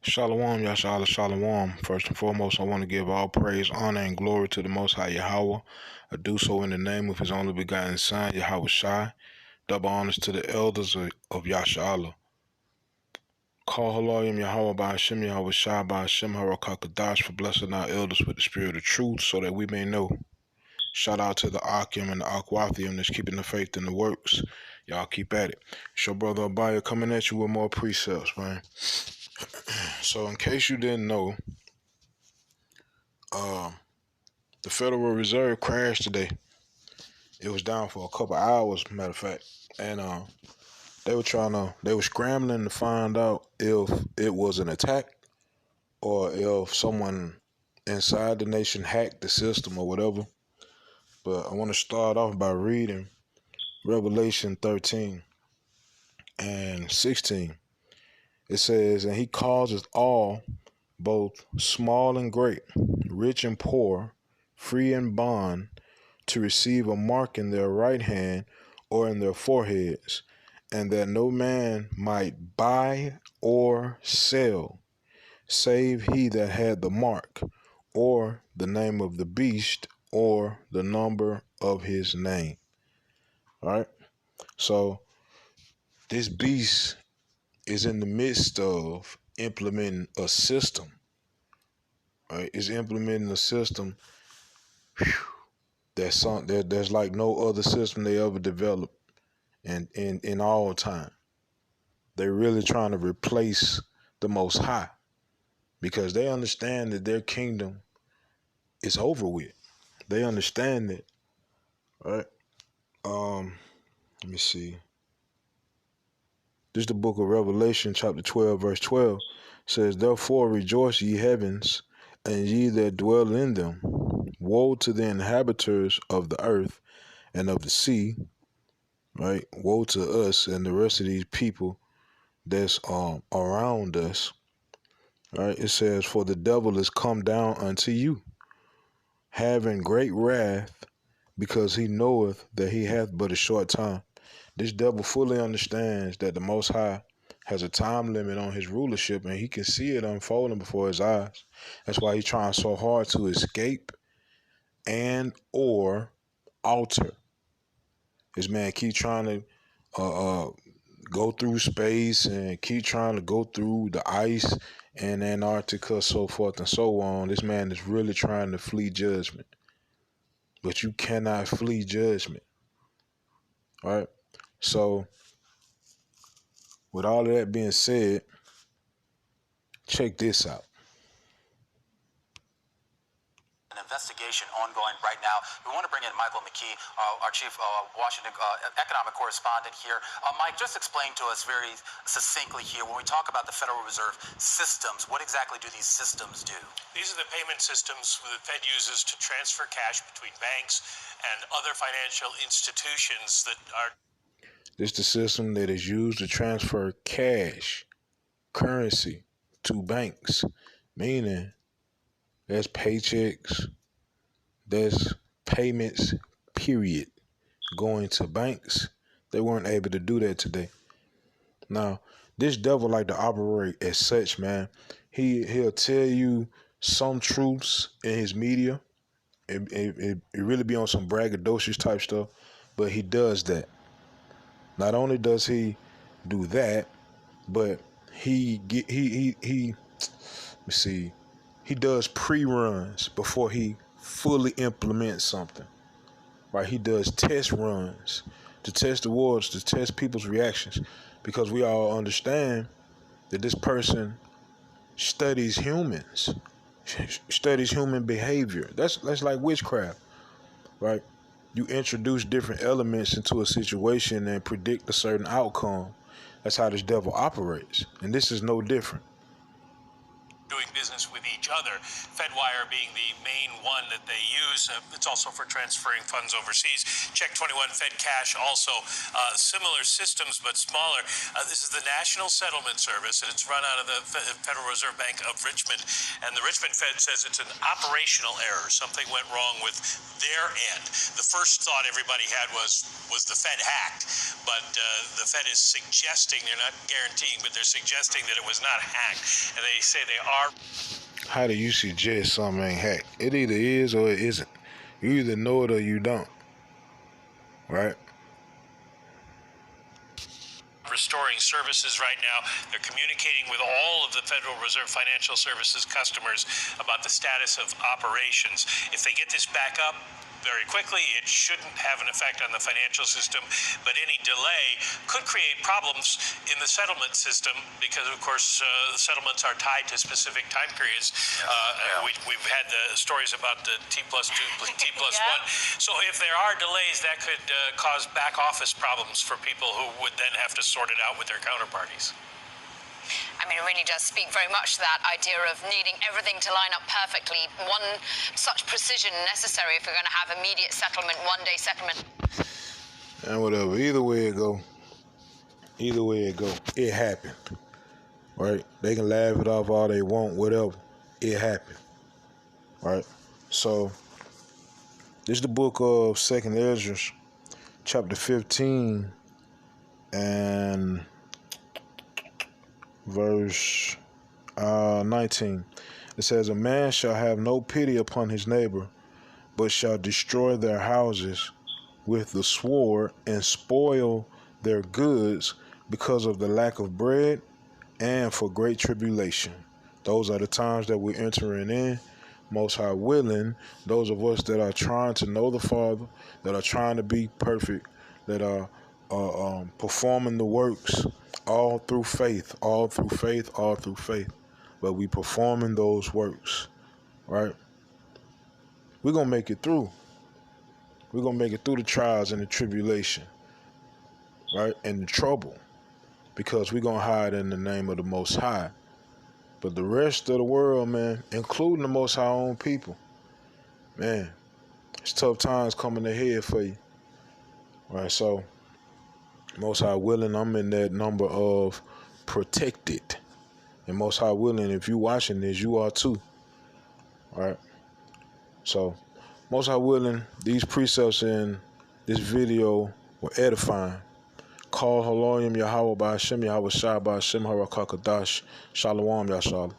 Shalom, Yashala, Shalom. First and foremost, I want to give all praise, honor, and glory to the Most High Yahweh. I do so in the name of His only begotten Son, Yahweh Shai. Double honors to the elders of Yashala. Call Haloyim Yahweh by Hashem, Yahweh Shai by Hashem, Harakakadash, for blessing our elders with the spirit of truth so that we may know. Shout out to the Akim and the Akwathium that's keeping the faith in the works. Y'all keep at it. It's your brother Abaya coming at you with more precepts, man. So in case you didn't know, the Federal Reserve crashed today. It was down for a couple hours, matter of fact. And they were scrambling to find out if it was an attack or if someone inside the nation hacked the system or whatever. But I want to start off by reading Revelation 13 and 16. It says, "And he causes all, both small and great, rich and poor, free and bond, to receive a mark in their right hand or in their foreheads, and that no man might buy or sell, save he that had the mark, or the name of the beast, or the number of his name." All right. So this beast is in the midst of implementing a system. Right? It's implementing a system that's like no other system they ever developed in all time. They're really trying to replace the Most High because they understand that their kingdom is over with. They understand that, right? Let me see. This is the book of Revelation, chapter 12, verse 12. Says, "Therefore rejoice, ye heavens, and ye that dwell in them. Woe to the inhabitants of the earth and of the sea," right? Woe to us and the rest of these people that's around us, right? It says, "For the devil is come down unto you, having great wrath, because he knoweth that he hath but a short time." This devil fully understands that the Most High has a time limit on his rulership, and he can see it unfolding before his eyes. That's why he's trying so hard to escape and or alter. This man keep trying to go through space and keep trying to go through the ice and Antarctica, so forth and so on. This man is really trying to flee judgment. But you cannot flee judgment. All right? So, with all of that being said, check this out. An investigation ongoing right now. We want to bring in Michael McKee, our chief Washington economic correspondent here. Mike, just explain to us very succinctly here, when we talk about the Federal Reserve systems, what exactly do these systems do? These are the payment systems the Fed uses to transfer cash between banks and other financial institutions that are... This is the system that is used to transfer cash, currency, to banks, meaning there's paychecks, there's payments, period, going to banks. They weren't able to do that today. Now, this devil like to operate as such, man. He'll tell you some truths in his media. It really be on some braggadocious type stuff, but he does that. Not only does he do that, but he does pre-runs before he fully implements something. Right? He does test runs to test the waters, to test people's reactions, because we all understand that this person studies humans, studies human behavior. That's like witchcraft, right? You introduce different elements into a situation and predict a certain outcome. That's how this devil operates, and this is no different. doing business with each other. Fedwire being the main one that they use. It's also for transferring funds overseas. Check 21 Fed Cash also. Similar systems, but smaller. This is the National Settlement Service, and it's run out of the Federal Reserve Bank of Richmond. And the Richmond Fed says it's an operational error. Something went wrong with their end. The first thought everybody had was the Fed hacked, but the Fed is suggesting, they're not guaranteeing, but they're suggesting that it was not hacked. And they say they are. How do you suggest something ain't hacked? It either is or it isn't. You either know it or you don't. Right? Restoring services right now. They're communicating with all of the Federal Reserve Financial Services customers about the status of operations. If they get this back up very quickly, it shouldn't have an effect on the financial system, but any delay could create problems in the settlement system because, of course, settlements are tied to specific time periods. We've had the stories about the T+2, T+1. So if there are delays, that could cause back office problems for people who would then have to sort it out with their counterparties. I mean, it really does speak very much to that idea of needing everything to line up perfectly. Such precision necessary if you're going to have immediate settlement, one-day settlement. And whatever, either way it go, it happened, right? They can laugh it off all they want, whatever, it happened, right? So, this is the book of 2nd Ezra, chapter 15, and verse 19. It says, "A man shall have no pity upon his neighbor, but shall destroy their houses with the sword and spoil their goods because of the lack of bread and for great tribulation." Those are the times that we're entering in. Most High willing, those of us that are trying to know the Father, that are trying to be perfect, that are performing the works, all through faith. But we performing those works, right? We're going to make it through. We're going to make it through the trials and the tribulation, right? And the trouble, because we're going to hide in the name of the Most High. But the rest of the world, man, including the Most High own people, man, it's tough times coming ahead for you, right? So, Most High willing, I'm in that number of protected. And Most High willing, if you watching this, you are too. Right? So, Most High willing, these precepts in this video were edifying. Call Haloyim Yahweh by Hashem Yahweh Shai by Hashem Harakakadash. Shalom, Yashala.